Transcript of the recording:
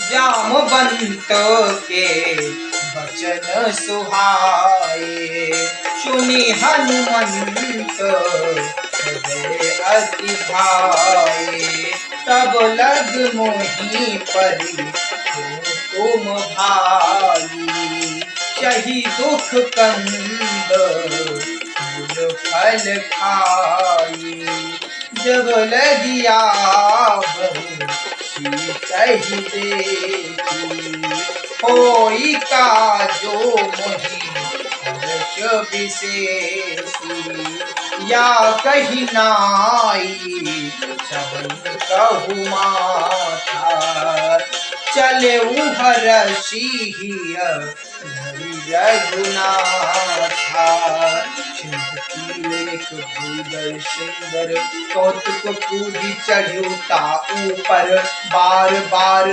जामवंत के वचन सुहाए। सुनी हनुमंत हृदय अति भाए। तब लग मोहि परि तुम भाई। सही दुख कंद मूल फल खाई। जब लगिया सही देखी। होई काजो मोहि हर्ष विशेषी। या कही नाई सबन कहु माथा। चले हरषि रघुनाथा। एक भूदर सुंदर कौतुक कूदी चढ़ुता ऊपर। बार बार